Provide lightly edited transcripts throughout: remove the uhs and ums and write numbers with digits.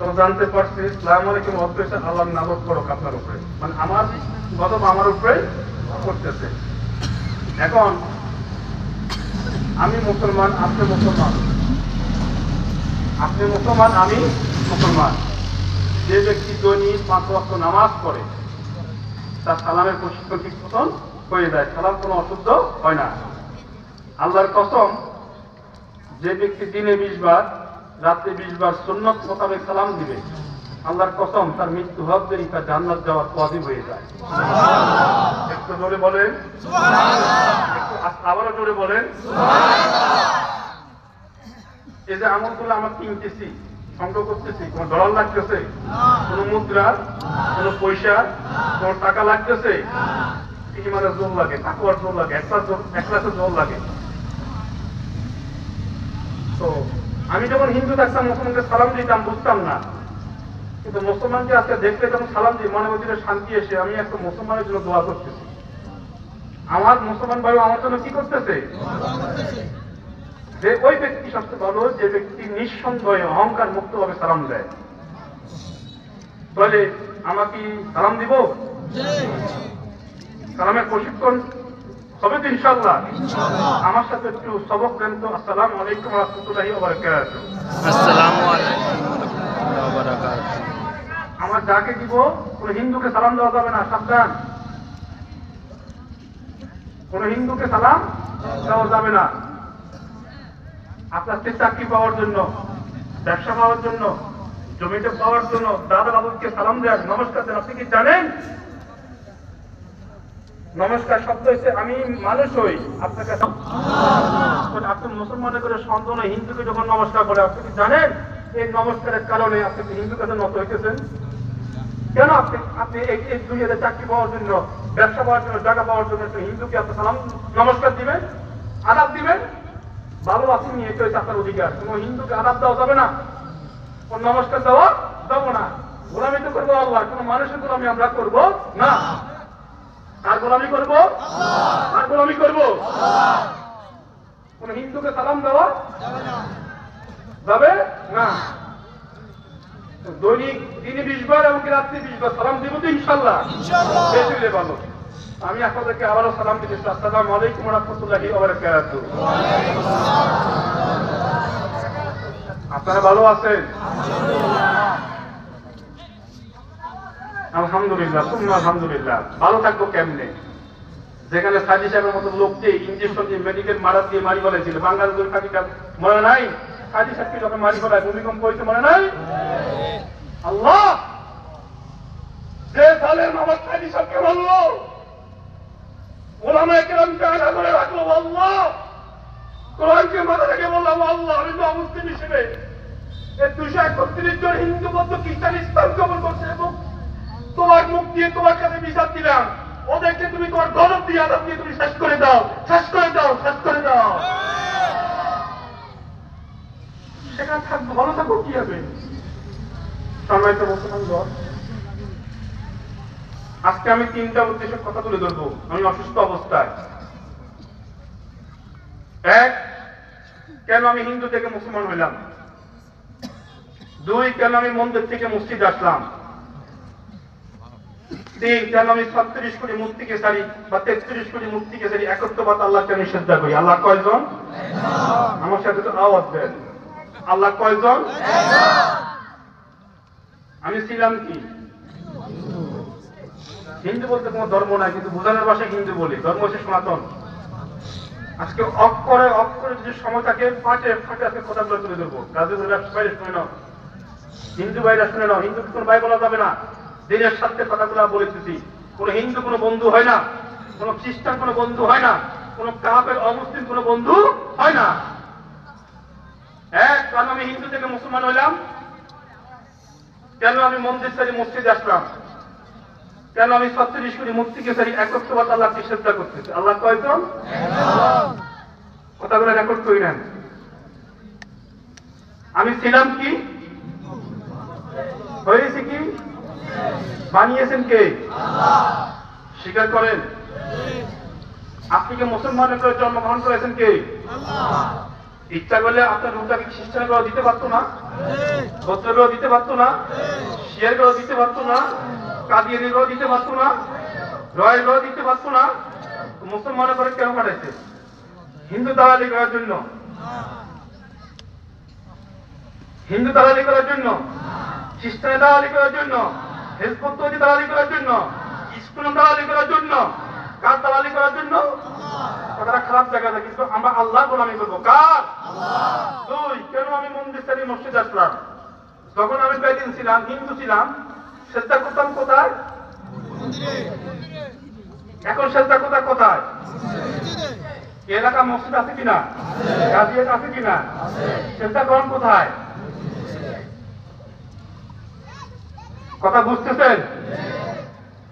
জানতে পারছি আসসালামু আলাইকুম অর্থ হচ্ছে আল্লাহর নাজত করো আপনার উপরে, মানে আমার গজব আমার উপরে করতেছে। এখন আমি মুসলমান, আপনি মুসলমান, আপনি মুসলমান, আমি মুসলমান। যে ব্যক্তি দৈনিক 5 ওয়াক্ত নামাজ পড়ে তার সালামের প্রশিক্ষণ ঠিক মতন হয়ে যায়, সালাম কোনো অশুদ্ধ হয় না। আল্লাহর কসম, যে ব্যক্তি দিনে 20 বার রাত্রে 20 বার সুন্নত মোতাবেক সালাম দিবে, আল্লাহর কসম তার মৃত্যু হওয়ার দেরি তার জান্নাত যাওয়ার ওয়াজিব হয়ে যায়। একটু জোরে বলেন একটু আবারও জোরে বলেন। এই যে আমলগুলো আমরা কিনতেছি, সংগ্রহ করতেছি, কোন ডলার লাগতেছে, কোন মুদ্রা, কোন পয়সা, কোন টাকা লাগতেছে, ইমানের জোর লাগে, তাকওয়ার জোর লাগে, একলাসের জোর লাগে। তো আমি যখন হিন্দু থাকতাম মুসলমানকে সালাম দিতাম বুঝতাম না, কিন্তু মুসলমানকে আজকে দেখলে যখন সালাম দিই মনে মধ্যে শান্তি এসে আমি একটা মুসলমানের জন্য দোয়া করতেছি। আমার মুসলমান ভাই আমার জন্য কি করতেছে? যে ওই ব্যক্তি সবচেয়ে ভালো যে ব্যক্তি নিঃসন্দেহে অহংকার মুক্ত ভাবে সালাম দেয়। বলে আমাকে সালাম দিব, সালামের প্রশিক্ষণ হবে তো ইনশাআল্লাহ। আমার সাথে একটু সবক দেন তো। আসসালামু আলাইকুম ওয়া রাহমাতুল্লাহি ওয়া বারাকাতুহু। আসসালামু আলাইকুম ওয়া রাহমাতুল্লাহি ওয়া বারাকাতুহু। আমার যাকে দিব কোন হিন্দুকে সালাম দেওয়া যাবে না, সাবধান। কোন হিন্দুকে সালাম দেওয়া যাবে না। আপনার চাকরি পাওয়ার জন্য, ব্যবসা পাওয়ার জন্য, জমিতে পাওয়ার জন্য দাদা বাবুকে সালাম দেন, নমস্কার দেন। আপনি কি জানেন নমস্কার শব্দ হচ্ছে আমি মানুষ হই আপনাকে, আপনি মুসলমানের করে সন্তান হিন্দুকে যখন নমস্কার করে, আপনি কি জানেন এই নমস্কারের কারণে আপনি হিন্দু কাছে নত হইতেছেন? কেন আপনি এই দুনিয়াতে চাকরি পাওয়ার জন্য, ব্যবসা পাওয়ার জন্য, জায়গা পাওয়ার জন্য হিন্দুকে আপনি সালাম নমস্কার দিবেন, আদাব দিবেন? ভালো আপনি এটা হচ্ছে আপনার অধিকার। কোন হিন্দুকে আদাব দেওয়া যাবে না, কোন নমস্কার দেওয়া যাবো না। গোলামি তো করবো আল্লাহ, কোন মানুষের গোলামি আমরা করবো না। আর গোলামি করবো, আর গোলামি করবো। কোন হিন্দুকে সালাম দেওয়া যাবে না। দৈনিক দিনে 20 বার এবং রাত্রে 20 বার সালাম দিব তো ইনশাআল্লাহ। বেশি হলে ভালো। আমি আপনাদেরকে আবারও সালাম দিচ্ছি। আসসালামু আলাইকুম ওয়া রাহমাতুল্লাহি ওয়া বারাকাতুহু। আপনারা ভালো আছেন? আলহামদুলিল্লাহ, সুন্নাহ আলহামদুলিল্লাহ। ভালো থাকবো কেমনে? যেখানে সাজি সাহেবের মতো লোককে ইঞ্জেকশন দিয়ে মেডিকেল মারা দিয়ে মারি ফেলেছিল, বাংলাদেশের কাটিকা মনে নাই? সাজি সাহেবকে যখন মারি ফেলায় ভূমিকম্প হয়েছে মনে নাই? আল্লাহ যে সালেম আমার সাজি সাহেবকে বললো, ওলামায়ে কেরামকে আঘাত করে রাখলো, আল্লাহ কোরআনকে মাথা থেকে বললাম, আল্লাহ আমি তো অমুসলিম হিসেবে এই 231 জন হিন্দু বৌদ্ধ খ্রিস্টান ইসলাম কবর করছে এবং তোমার মুখ দিয়ে তোমার কাছে বিচার দিলাম, ওদেরকে তুমি তোমার গজব দিয়ে আদাব দিয়ে তুমি শেষ করে দাও, শেষ করে দাও, শেষ করে দাও। সেখানে থাকবো, ভালো থাকবো কি হবে? সম্মানিত মুসলমান, আজকে আমি 3টা উদ্দেশ্যের কথা তুলে ধরবো। আমি অসুস্থ অবস্থায়। 1, কেন আমি হিন্দু থেকে মুসলমান হইলাম। 2, কেন আমি মন্দির থেকে মসজিদ আসলাম। 3, কেন আমি 36 কোটি মূর্তিকে সারি বা 33 কোটি মূর্তিকে সারি একত্ববাদ আল্লাহকে আমি শ্রদ্ধা করি। আল্লাহ কয়জন? আমার সাথে তো আওয়াজ দেন। আল্লাহ কয়জন? আমি ছিলাম কি? হিন্দু বলতে কোনো ধর্ম নাই, কিন্তু বোঝানোর ভাষায় হিন্দু বলি। ধর্ম হচ্ছে সনাতন। আজকে অক্ষরে অক্ষরে যদি সময় থাকে ফাটে ফাটে আজকে কথাগুলো তুলে ধরবো। গাজীপুরের বাইরে শুনে নাও, হিন্দু বাইরে শুনে নাও। হিন্দু কোন ভাই বলা যাবে না। দিনের সাথে কথাগুলো বলেছি। কোন হিন্দু কোনো বন্ধু হয় না, কোন খ্রিস্টান কোনো বন্ধু হয় না, কোন কাফের অমুসলিম কোনো বন্ধু হয় না। 1, কেন আমি হিন্দু থেকে মুসলমান হইলাম। কেন আমি মন্দির সারি মসজিদে আসলাম। কেন আমি 36 কোটি মূর্তিকে সারি একত্ববাদ আল্লাহকে শ্রদ্ধা করতেছি। আল্লাহ কয়জন? কথাগুলো রেকর্ড করে নেন। আমি ছিলাম কি? হয়েছে কি? বানিয়েছেন কে? স্বীকার করেন। আপনি কি মুসলমানের করে জন্মগ্রহণ করেছেন কে? ইচ্ছা করলে আপনার রুমটাকে খ্রিস্টানগুলো দিতে পারতো না, বৌদ্ধগুলো দিতে পারতো না, শিয়ারগুলো দিতে পারতো না, কাদিয়ানীগুলো দিতে পারতো না, রয়েগুলো দিতে পারতো না। মুসলমানের করে কেন পাঠাইছে? হিন্দু দালালি করার জন্য, হিন্দু দালালি করার জন্য, খ্রিস্টান দালালি করার জন্য, হেজবুত দালালি করার জন্য, ইসকন দালালি করার জন্য, কার দালালি করার জন্য? কথাটা খারাপ জায়গা থাকে, কিন্তু আমরা আল্লাহ গোলামি করবো। কার? দুই, কেন আমি মন্দির সারি মসজিদ আসলাম? যখন আমি বেদিন ছিলাম, হিন্দু ছিলাম, সেজদা করতাম কোথায়? এখন সেজদা কোথায়? কোথায়? এলাকা মসজিদ আছে কিনা? গাজিয়াত আছে কিনা? সেজদা করেন কোথায়? কথা বুঝতেছেন?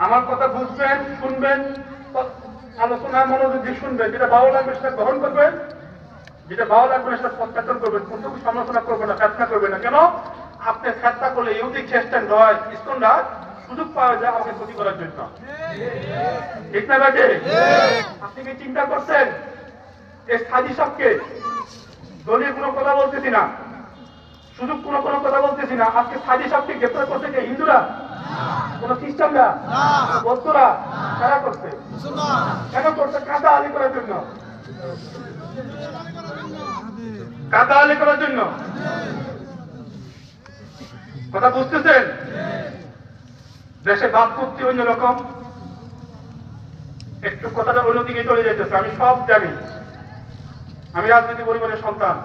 আমার কথা বুঝবেন, শুনবেন, আলোচনা মনোযোগ দিয়ে শুনবেন। যেটা ভালো লাগবে সেটা গ্রহণ করবেন, যেটা ভালো লাগবে না সেটা প্রত্যাখ্যান করবেন। কিন্তু সমালোচনা করবেন না, ফেতনা করবেন না। কেন? আপনি ফেতনা করলে ইহুদি, খ্রিস্টান, রয়, ইসকনরা সুযোগ পাওয়া যায় আমাকে ক্ষতি করার জন্য। ঠিক না বেটে? আপনি কি চিন্তা করছেন এই সাজি সবকে? দলীয় কোনো কথা বলতেছি না, শুধু কোনো কথা বলতেছি না। আজকে সাজি সবকে গ্রেপ্তার করছে কে? হিন্দুরা? কোন খ্রিস্টানরা? বৌদ্ধরা? কারা করছে? কেন করছে? কাদা আলি করার জন্য, কাদা আলি করার জন্য। কথা বুঝতেছেন? দেশে ভাবমূর্তি অন্যরকম, একটু কথাটা অন্যদিকে চলে যেতেছে। আমি সব জানি, আমি রাজনীতি পরিবারের সন্তান,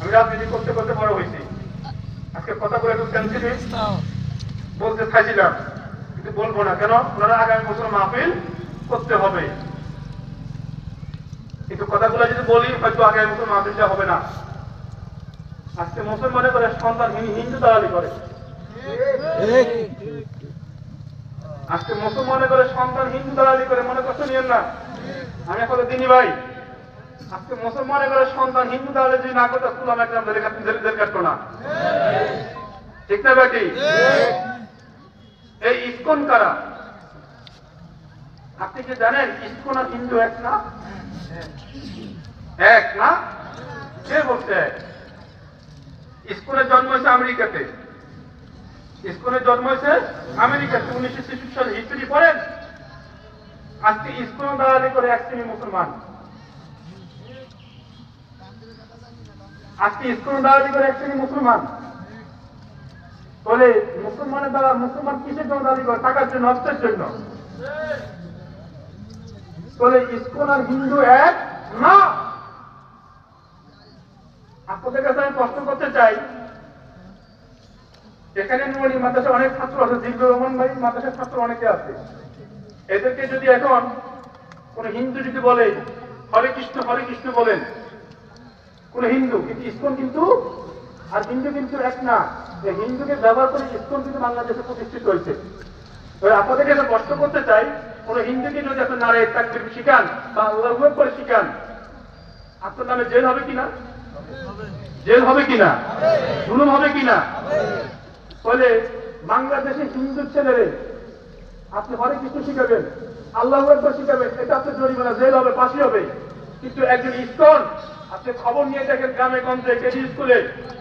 আমি রাজনীতি করতে করতে বড় হয়েছি। আজকে কথাগুলো একটু সেন্সিটিভ বলতে চাইছিলাম, কিন্তু বলবো না। কেন? ওনারা আগামী বছর মাহফিল করতে হবে, কিন্তু কথাগুলো যদি বলি হয়তো আগামী বছর মাহফিলটা হবে না। আজকে মুসলমানের করে সন্তান হিন্দু দালালি করে, আজকে মুসলমানের করে সন্তান হিন্দু দালালি করে। মনে কষ্ট নিয়েন না, আমি এখন দিনী ভাই। আজকে মুসলমানের করে সন্তান হিন্দু দালালি যদি না করতে স্কুল আমরা একদম জেল কাটতো না। ঠিক না বেটি? এই ইসকন কারা? আপনি কি জানেন ইসকন আর হিন্দু এক না? এক না? কে বলছে? ইসকনের জন্ম হয়েছে আমেরিকাতে, ইসকনের জন্ম হয়েছে আমেরিকাতে 1966 সালে। হিস্ট্রি পড়েন। আজকে ইসকন দালালি করে এক শ্রেণী মুসলমান, আজকে ইসকন দালালি করে এক শ্রেণী মুসলমান। বলে মুসলমানের দ্বারা মুসলমান কিসের জন্য দাবি করে? টাকার জন্য, অর্থের জন্য। বলে ইসকন আর হিন্দু এক না। আপনাদের কাছে আমি প্রশ্ন করতে চাই, এখানে নুয়ারি মাদ্রাসা অনেক ছাত্র আছে, জিল্লুর রহমান ভাই মাদ্রাসার ছাত্র অনেকে আছে। এদেরকে যদি এখন কোন হিন্দু যদি বলে হরে কৃষ্ণ বলেন, কোন হিন্দু, কিন্তু ইসকন কিন্তু আর হিন্দু কিন্তু এক না। হিন্দুকে ব্যবহার করে ইসকন কিন্তু বাংলাদেশে প্রতিষ্ঠিত হয়েছে। আপনাদের কাছে প্রশ্ন করতে চাই, কোন হিন্দুকে যদি আপনি নারায়ে তাকবীর শিখান বা আল্লাহু আকবার শিখান, আপনার নামে জেল হবে কিনা? জেল হবে কিনা? জুলুম হবে কিনা? বলে বাংলাদেশে হিন্দু ছেলেরে আপনি হরে কৃষ্ণ শিখাবেন, আল্লাহু আকবার শিখাবেন, এটা আপনার জরিমানা, জেল হবে, ফাঁসি হবে। কিন্তু একজন ইসকন, আপনি খবর নিয়ে দেখেন গ্রামে গঞ্জে, কেজি স্কুলে,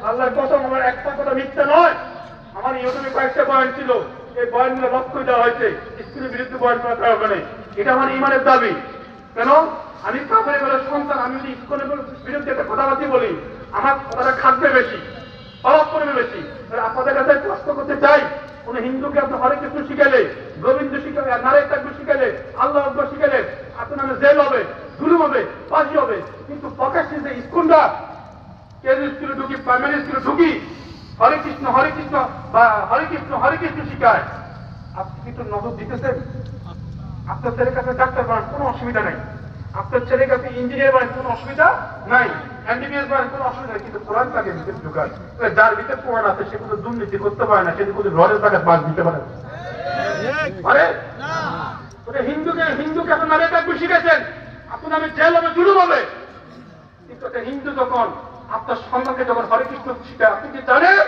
আল্লাহর কসম আমার একটা কথা মিথ্যা নয়, আমার ইউটিউবে কয়েকটা বয়ান ছিল, এই বয়ানগুলো রদ করে দেওয়া হয়েছে, স্কুলের বিরুদ্ধে বয়ান করা দরকার নেই। এটা আমার ইমানের দাবি। কেন? আমি কাফের বলে সন্তান, আমি যদি স্কুলের বিরুদ্ধে একটা কথাবার্তা বলি, আমার কথাটা খাটবে বেশি, প্রভাব পড়বে বেশি। আপনাদের কাছে প্রশ্ন করতে চাই, কোন হিন্দুকে আপনি হরে কৃষ্ণ শিখালে, গোবিন্দ শিখালে, নারায়ে তাকবীর শিখালে, আল্লাহু আকবার শিখালে, আপনার নামে জেল হবে, জুলুম হবে, ফাঁসি হবে। কিন্তু প্রকাশ্যে যে স্কুলটা, কেজি স্কুলে ঢুকি, প্রাইমারি স্কুলে ঢুকি, হরে কৃষ্ণ বা হরে কৃষ্ণ শিখায়, আপনি কিন্তু নজর দিতেছেন? আপনার ছেলের কাছে ডাক্তার বানান, কোনো অসুবিধা নাই। আপনার ছেলের কাছে ইঞ্জিনিয়ার বানান, কোনো অসুবিধা নাই। এমবিবিএস বানান, কোনো অসুবিধা নেই। কিন্তু কোরআন তাকে ভিতরে ঢুকায়, যার ভিতরে কোরআন আছে সে কোনো দুর্নীতি করতে পারে না, সে কোনো রডের টাকা বাদ দিতে পারে না। হিন্দুকে আপনি নারায়ে তাকবীর শিখেছেন, আপনার নামে জেল হবে, জুলুম হবে। কিন্তু একটা হিন্দু যখন আপনার সন্তানকে যখন হরে কৃষ্ণ শিখায়, আপনি কি জানেন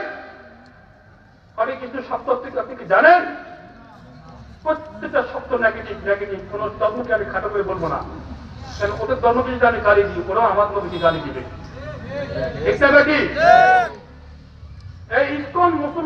হরে কৃষ্ণ শব্দ থেকে আপনি কি জানেন? প্রত্যেকটা শব্দ নেগেটিভ। কোন ধর্মকে আমি খাটো করে বলবো না, কারণ ওদের ধর্মকে যদি আমি গালি দিই, ওরাও আমার নবীকে গালি দিবে। ঠিক না কি? এই ইসকন মুসলমান